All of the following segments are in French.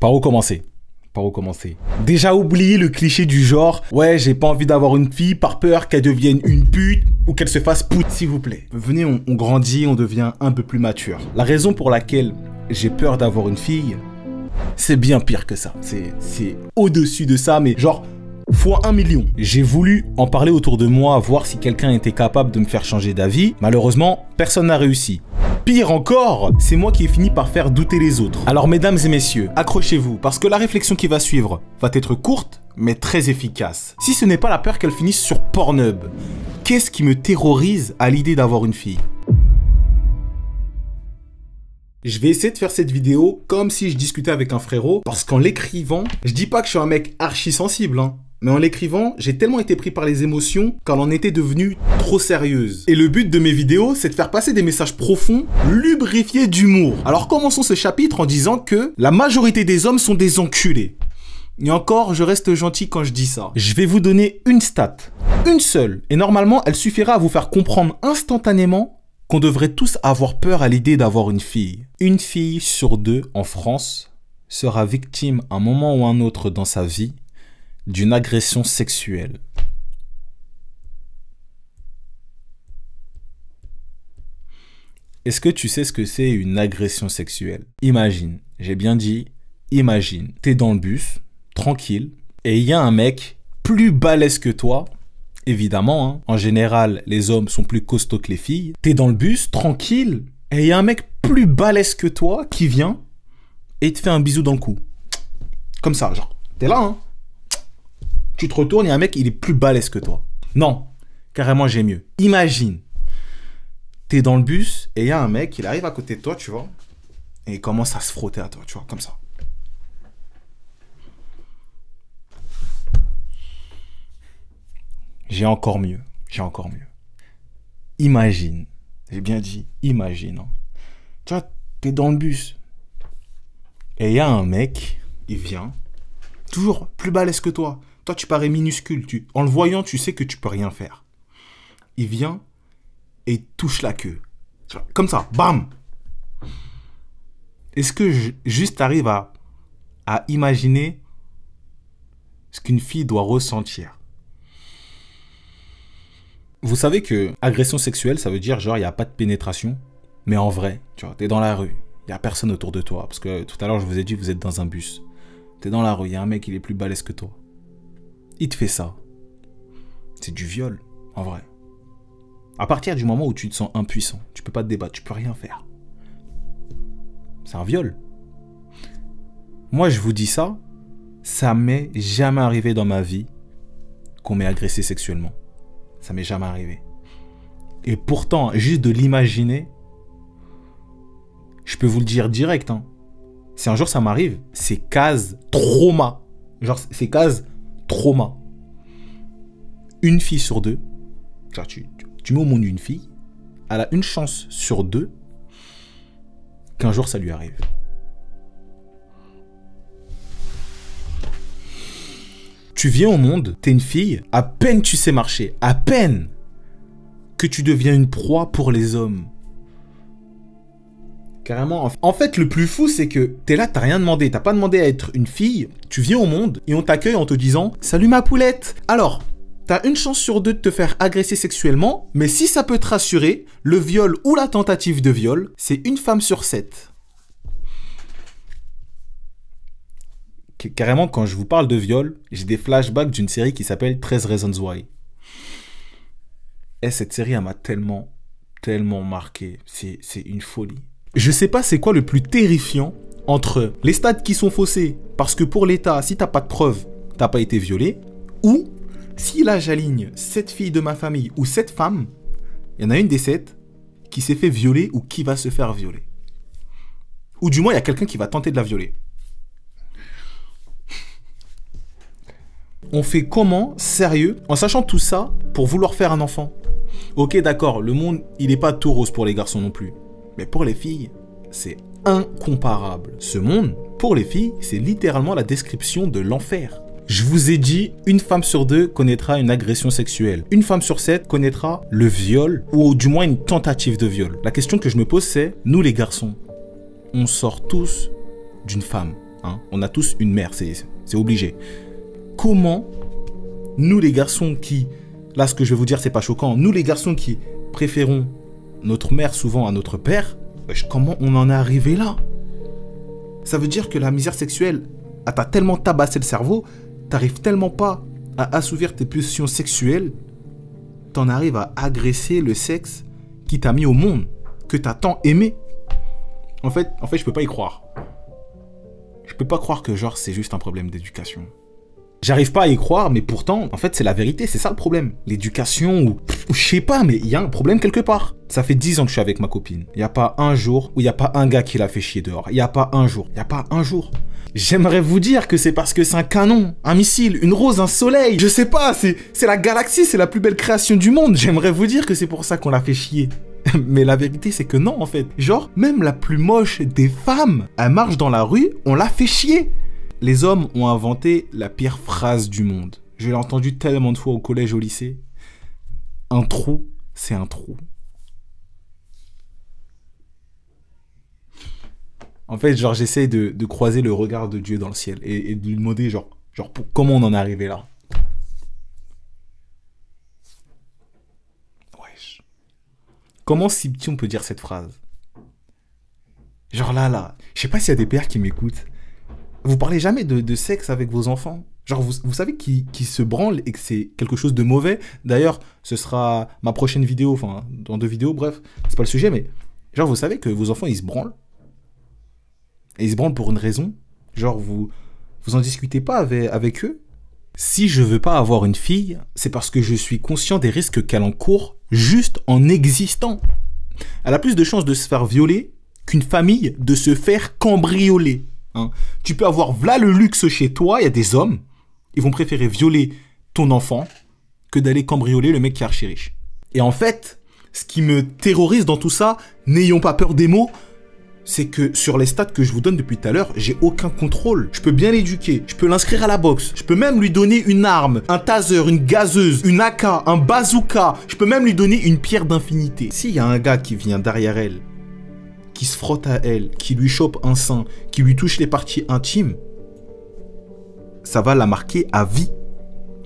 Par où commencer? Par où commencer? Déjà oublié le cliché du genre « Ouais, j'ai pas envie d'avoir une fille par peur qu'elle devienne une pute ou qu'elle se fasse pute, s'il vous plaît. » Venez, on grandit, on devient un peu plus mature. La raison pour laquelle j'ai peur d'avoir une fille, c'est bien pire que ça. C'est au-dessus de ça, mais genre fois 1 million. J'ai voulu en parler autour de moi, voir si quelqu'un était capable de me faire changer d'avis. Malheureusement, personne n'a réussi. Pire encore, c'est moi qui ai fini par faire douter les autres. Alors mesdames et messieurs, accrochez-vous, parce que la réflexion qui va suivre va être courte, mais très efficace. Si ce n'est pas la peur qu'elle finisse sur Pornhub, qu'est-ce qui me terrorise à l'idée d'avoir une fille? Je vais essayer de faire cette vidéo comme si je discutais avec un frérot, parce qu'en l'écrivant, je dis pas que je suis un mec archi sensible, hein. Mais en l'écrivant, j'ai tellement été pris par les émotions qu'elle en était devenue trop sérieuse. Et le but de mes vidéos, c'est de faire passer des messages profonds, lubrifiés d'humour. Alors commençons ce chapitre en disant que la majorité des hommes sont des enculés. Et encore, je reste gentil quand je dis ça. Je vais vous donner une stat, une seule, et normalement, elle suffira à vous faire comprendre instantanément qu'on devrait tous avoir peur à l'idée d'avoir une fille. Une fille sur 2 en France sera victime à un moment ou un autre dans sa vie d'une agression sexuelle. Est-ce que tu sais ce que c'est une agression sexuelle? Imagine, j'ai bien dit, imagine, t'es dans le bus, tranquille, et il y a un mec plus balèze que toi, évidemment, hein. En général, les hommes sont plus costauds que les filles. T'es dans le bus, tranquille, et il y a un mec plus balèze que toi qui vient et te fait un bisou dans le cou. Comme ça, genre, t'es là, hein. Tu te retournes, il y a un mec, il est plus balèze que toi. Non, carrément, j'ai mieux. Imagine, t'es dans le bus et il y a un mec, il arrive à côté de toi, tu vois, et il commence à se frotter à toi, tu vois, comme ça. J'ai encore mieux, j'ai encore mieux. Imagine, j'ai bien dit, imagine. Hein. Tu vois, t'es dans le bus et il y a un mec, il vient, toujours plus balèze que toi. Toi, tu parais minuscule. En le voyant, tu sais que tu peux rien faire. Il vient et il touche la queue. Comme ça, bam. Est-ce que juste t'arrives à imaginer ce qu'une fille doit ressentir? Vous savez que agression sexuelle, ça veut dire genre il n'y a pas de pénétration. Mais en vrai, tu vois, t'es dans la rue. Il n'y a personne autour de toi. Parce que tout à l'heure, je vous ai dit, vous êtes dans un bus. T'es dans la rue, il y a un mec, il est plus balèze que toi. Il te fait ça. C'est du viol, en vrai. À partir du moment où tu te sens impuissant, tu peux pas te débattre, tu peux rien faire. C'est un viol. Moi, je vous dis ça, ça m'est jamais arrivé dans ma vie qu'on m'ait agressé sexuellement. Ça m'est jamais arrivé. Et pourtant, juste de l'imaginer, je peux vous le dire direct, hein. Si un jour ça m'arrive, c'est case trauma. Genre, c'est case trauma. Une fille sur 2, genre tu mets au monde une fille, elle a une chance sur 2 qu'un jour ça lui arrive. Tu viens au monde, t'es une fille, à peine tu sais marcher, à peine que tu deviens une proie pour les hommes. Carrément. En fait, le plus fou, c'est que t'es là, t'as rien demandé. T'as pas demandé à être une fille. Tu viens au monde et on t'accueille en te disant « Salut ma poulette !» Alors, t'as une chance sur 2 de te faire agresser sexuellement, mais si ça peut te rassurer, le viol ou la tentative de viol, c'est une femme sur 7. Carrément, quand je vous parle de viol, j'ai des flashbacks d'une série qui s'appelle 13 Reasons Why. Et cette série, elle m'a tellement marqué. C'est une folie. Je sais pas c'est quoi le plus terrifiant entre les stades qui sont faussés parce que pour l'État, si t'as pas de preuves, t'as pas été violé, ou si là j'aligne 7 filles de ma famille ou 7 femmes, il y en a une des 7 qui s'est fait violer ou qui va se faire violer. Ou du moins il y a quelqu'un qui va tenter de la violer. On fait comment, sérieux, en sachant tout ça pour vouloir faire un enfant? Ok d'accord, le monde il est pas tout rose pour les garçons non plus. Mais pour les filles, c'est incomparable. Ce monde, pour les filles, c'est littéralement la description de l'enfer. Je vous ai dit, une femme sur 2 connaîtra une agression sexuelle. Une femme sur 7 connaîtra le viol, ou du moins une tentative de viol. La question que je me pose, c'est, nous les garçons, on sort tous d'une femme. hein. On a tous une mère, c'est obligé. Comment, nous les garçons qui... Là, ce que je vais vous dire, c'est pas choquant. Nous les garçons qui préférons notre mère souvent à notre père, comment on en est arrivé là? Ça veut dire que la misère sexuelle, t'a tellement tabassé le cerveau, t'arrives tellement pas à assouvir tes pulsions sexuelles, t'en arrives à agresser le sexe qui t'a mis au monde, que t'as tant aimé. En fait, je peux pas y croire. Je peux pas croire que genre c'est juste un problème d'éducation. J'arrive pas à y croire, mais pourtant, en fait, c'est la vérité, c'est ça le problème. L'éducation ou je sais pas, mais il y a un problème quelque part. Ça fait 10 ans que je suis avec ma copine. Il y a pas un jour où il y a pas un gars qui l'a fait chier dehors. Il y a pas un jour. Il y a pas un jour. J'aimerais vous dire que c'est parce que c'est un canon, un missile, une rose, un soleil. Je sais pas, c'est la galaxie, c'est la plus belle création du monde. J'aimerais vous dire que c'est pour ça qu'on l'a fait chier. Mais la vérité, c'est que non, en fait. Genre, même la plus moche des femmes, elle marche dans la rue, on l'a fait chier. Les hommes ont inventé la pire phrase du monde. Je l'ai entendu tellement de fois au collège, au lycée. Un trou, c'est un trou. En fait, genre, j'essaie de croiser le regard de Dieu dans le ciel et de lui demander, genre comment on en est arrivé là. Wesh. Comment si petit on peut dire cette phrase? Genre là, je sais pas s'il y a des pères qui m'écoutent. Vous parlez jamais de sexe avec vos enfants? Genre, vous savez qu'ils se branlent et que c'est quelque chose de mauvais. D'ailleurs, ce sera ma prochaine vidéo, enfin, dans 2 vidéos, bref, c'est pas le sujet, mais genre, vous savez que vos enfants, ils se branlent. Et ils se branlent pour une raison. Genre, vous en discutez pas avec eux. Si je veux pas avoir une fille, c'est parce que je suis conscient des risques qu'elle encourt juste en existant. Elle a plus de chances de se faire violer qu'une famille de se faire cambrioler. Hein. Tu peux avoir v'là le luxe chez toi, il y a des hommes, ils vont préférer violer ton enfant que d'aller cambrioler le mec qui est archi riche. Et en fait, ce qui me terrorise dans tout ça, n'ayons pas peur des mots, c'est que sur les stats que je vous donne depuis tout à l'heure, j'ai aucun contrôle. Je peux bien l'éduquer, je peux l'inscrire à la boxe, je peux même lui donner une arme, un taser, une gazeuse, une AK, un bazooka, je peux même lui donner une pierre d'infinité. S'il y a un gars qui vient derrière elle, qui se frotte à elle, qui lui chope un sein, qui lui touche les parties intimes, ça va la marquer à vie.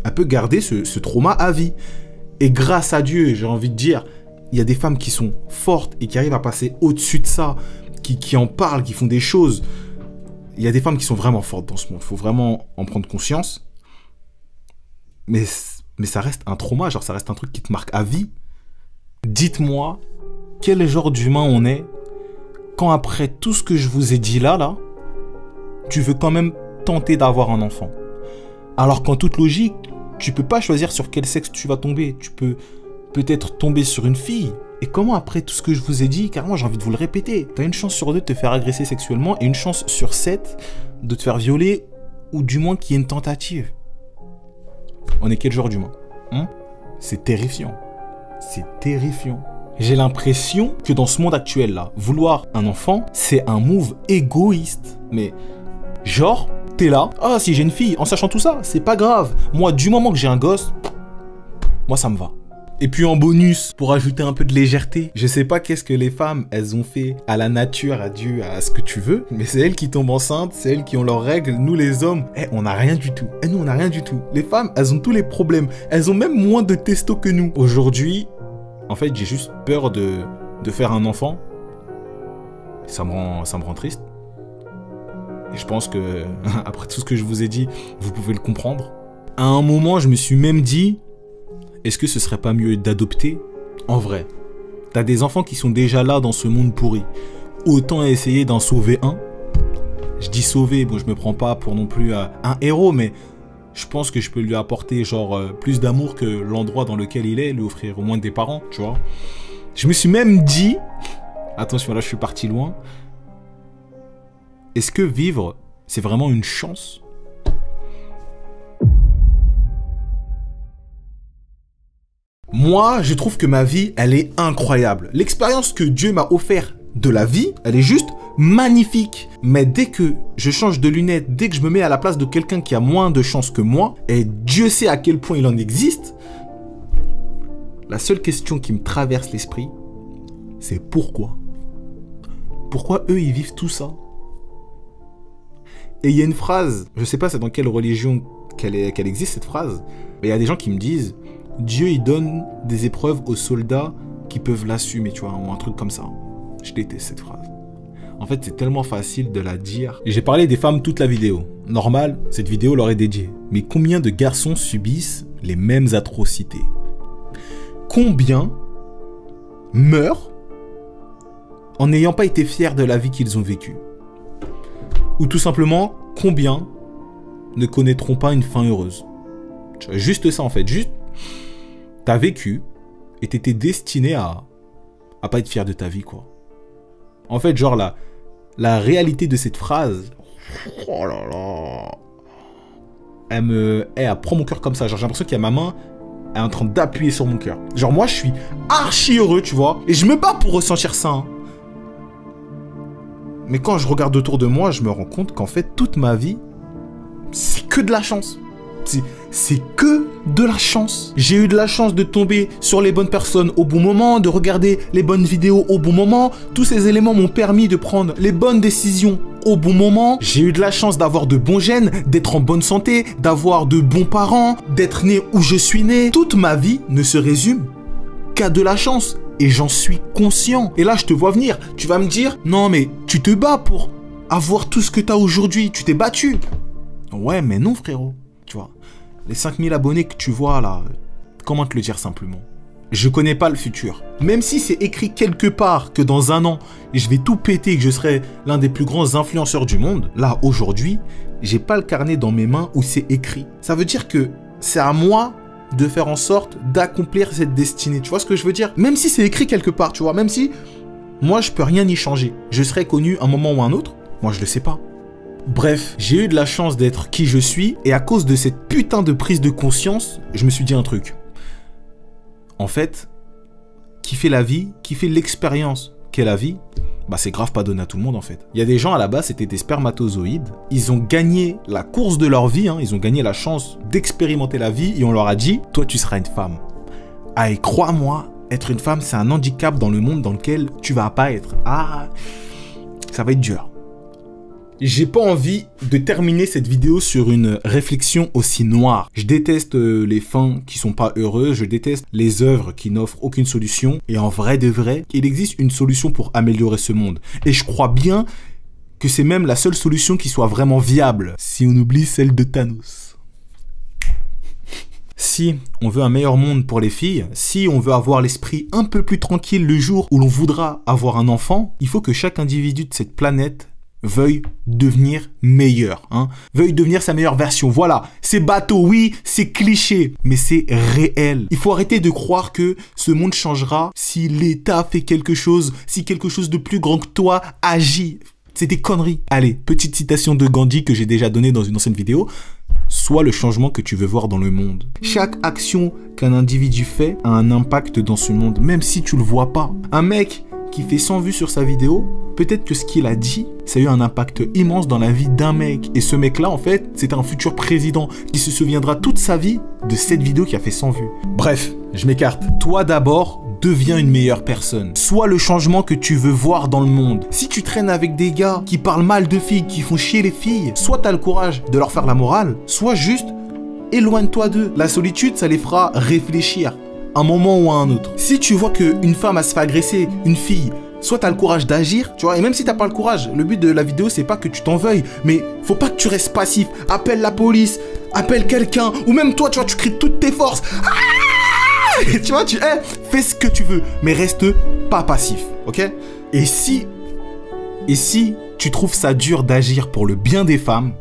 Elle peut garder ce trauma à vie. Et grâce à Dieu, j'ai envie de dire, il y a des femmes qui sont fortes et qui arrivent à passer au-dessus de ça, qui en parlent, qui font des choses. Il y a des femmes qui sont vraiment fortes dans ce monde. Il faut vraiment en prendre conscience. Mais ça reste un trauma, genre ça reste un truc qui te marque à vie. Dites-moi, quel genre d'humain on est quand après tout ce que je vous ai dit là, tu veux quand même tenter d'avoir un enfant. Alors qu'en toute logique, tu peux pas choisir sur quel sexe tu vas tomber. Tu peux peut-être tomber sur une fille. Et comment après tout ce que je vous ai dit, carrément j'ai envie de vous le répéter, t'as une chance sur 2 de te faire agresser sexuellement et une chance sur 7 de te faire violer ou du moins qu'il y ait une tentative. On est quel genre d'humain, hein? C'est terrifiant. C'est terrifiant. J'ai l'impression que dans ce monde actuel là, vouloir un enfant, c'est un move égoïste. Mais genre, t'es là, ah si j'ai une fille, en sachant tout ça, c'est pas grave. Moi, du moment que j'ai un gosse, moi ça me va. Et puis en bonus, pour ajouter un peu de légèreté, je sais pas qu'est-ce que les femmes, elles ont fait à la nature, à Dieu, à ce que tu veux, mais c'est elles qui tombent enceintes, c'est elles qui ont leurs règles. Nous les hommes, on n'a rien du tout. Nous on n'a rien du tout. Les femmes, elles ont tous les problèmes. Elles ont même moins de testo que nous. Aujourd'hui, en fait, j'ai juste peur de faire un enfant. Ça me rend triste. Et je pense que, après tout ce que je vous ai dit, vous pouvez le comprendre. À un moment, je me suis même dit, est-ce que ce serait pas mieux d'adopter? En vrai, t'as des enfants qui sont déjà là dans ce monde pourri. Autant essayer d'en sauver un. Je dis sauver, bon je me prends pas pour non plus un héros, mais je pense que je peux lui apporter genre plus d'amour que l'endroit dans lequel il est, lui offrir au moins des parents, tu vois. Je me suis même dit, attention là je suis parti loin, est-ce que vivre c'est vraiment une chance? Moi, je trouve que ma vie, elle est incroyable. L'expérience que Dieu m'a offerte de la vie, elle est juste magnifique. Mais dès que je change de lunettes, dès que je me mets à la place de quelqu'un qui a moins de chance que moi, et Dieu sait à quel point il en existe, la seule question qui me traverse l'esprit, c'est pourquoi? Pourquoi eux, ils vivent tout ça? Et il y a une phrase, je sais pas c'est dans quelle religion qu'elle existe cette phrase, mais il y a des gens qui me disent Dieu il donne des épreuves aux soldats qui peuvent l'assumer, tu vois, ou un truc comme ça. Je déteste cette phrase. En fait, c'est tellement facile de la dire. J'ai parlé des femmes toute la vidéo. Normal, cette vidéo leur est dédiée. Mais combien de garçons subissent les mêmes atrocités? Combien meurent en n'ayant pas été fiers de la vie qu'ils ont vécue? Ou tout simplement, combien ne connaîtront pas une fin heureuse? Juste ça en fait, juste t'as vécu et t'étais destiné à pas être fier de ta vie quoi. En fait genre la réalité de cette phrase, oh là là, elle prend mon cœur comme ça, genre j'ai l'impression qu'il y a ma main elle est en train d'appuyer sur mon cœur. Genre moi je suis archi heureux tu vois, et je me bats pour ressentir ça hein. Mais quand je regarde autour de moi, je me rends compte qu'en fait toute ma vie c'est que de la chance. C'est que de la chance. J'ai eu de la chance de tomber sur les bonnes personnes au bon moment, de regarder les bonnes vidéos au bon moment. Tous ces éléments m'ont permis de prendre les bonnes décisions au bon moment. J'ai eu de la chance d'avoir de bons gènes, d'être en bonne santé, d'avoir de bons parents, d'être né où je suis né. Toute ma vie ne se résume qu'à de la chance. Et j'en suis conscient. Et là, je te vois venir. Tu vas me dire, non mais tu te bats pour avoir tout ce que tu as aujourd'hui. Tu t'es battu. Ouais, mais non frérot. Tu vois, les 5000 abonnés que tu vois là, comment te le dire simplement? Je connais pas le futur. Même si c'est écrit quelque part que dans un an, je vais tout péter et que je serai l'un des plus grands influenceurs du monde, là, aujourd'hui, j'ai pas le carnet dans mes mains où c'est écrit. Ça veut dire que c'est à moi de faire en sorte d'accomplir cette destinée. Tu vois ce que je veux dire? Même si c'est écrit quelque part, tu vois, même si moi, je peux rien y changer. Je serai connu un moment ou un autre, moi, je le sais pas. Bref, j'ai eu de la chance d'être qui je suis et à cause de cette putain de prise de conscience, je me suis dit un truc. En fait, kiffer la vie, kiffer l'expérience qu'est la vie, bah c'est grave pas donné à tout le monde en fait. Il y a des gens à la base, c'était des spermatozoïdes. Ils ont gagné la course de leur vie, hein, ils ont gagné la chance d'expérimenter la vie et on leur a dit, toi tu seras une femme. Ah et crois-moi, être une femme c'est un handicap dans le monde dans lequel tu vas pas être. Ah, ça va être dur. J'ai pas envie de terminer cette vidéo sur une réflexion aussi noire. Je déteste les fins qui sont pas heureuses, je déteste les œuvres qui n'offrent aucune solution. Et en vrai de vrai, il existe une solution pour améliorer ce monde. Et je crois bien que c'est même la seule solution qui soit vraiment viable, si on oublie celle de Thanos. Si on veut un meilleur monde pour les filles, si on veut avoir l'esprit un peu plus tranquille le jour où l'on voudra avoir un enfant, il faut que chaque individu de cette planète veuille devenir meilleur, hein, veuille devenir sa meilleure version. Voilà, c'est bateau, oui, c'est cliché, mais c'est réel. Il faut arrêter de croire que ce monde changera si l'État fait quelque chose, si quelque chose de plus grand que toi agit. C'est des conneries. Allez, petite citation de Gandhi que j'ai déjà donnée dans une ancienne vidéo. Sois le changement que tu veux voir dans le monde. Chaque action qu'un individu fait a un impact dans ce monde, même si tu le vois pas. Un mec qui fait 100 vues sur sa vidéo, peut-être que ce qu'il a dit, ça a eu un impact immense dans la vie d'un mec. Et ce mec-là, en fait, c'est un futur président qui se souviendra toute sa vie de cette vidéo qui a fait 100 vues. Bref, je m'écarte. Toi d'abord, deviens une meilleure personne. Sois le changement que tu veux voir dans le monde. Si tu traînes avec des gars qui parlent mal de filles, qui font chier les filles, soit t'as le courage de leur faire la morale, soit juste éloigne-toi d'eux. La solitude, ça les fera réfléchir un moment ou à un autre. Si tu vois qu'une femme a se fait agresser, une fille, soit t'as le courage d'agir, tu vois, et même si t'as pas le courage, le but de la vidéo c'est pas que tu t'en veuilles, mais faut pas que tu restes passif. Appelle la police, appelle quelqu'un, ou même toi, tu vois, tu cries de toutes tes forces. Ah, tu vois, fais ce que tu veux, mais reste pas passif, ok? Et si tu trouves ça dur d'agir pour le bien des femmes,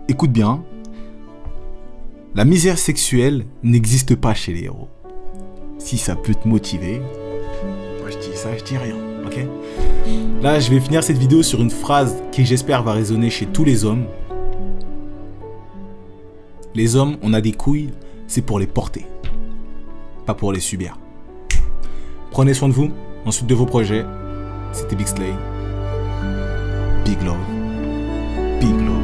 écoute bien, la misère sexuelle n'existe pas chez les héros. Si ça peut te motiver, moi je dis ça, je dis rien, ok? Là, je vais finir cette vidéo sur une phrase qui, j'espère, va résonner chez tous les hommes. Les hommes, on a des couilles, c'est pour les porter, pas pour les subir. Prenez soin de vous, ensuite de vos projets. C'était Big Slay. Big love. Big love.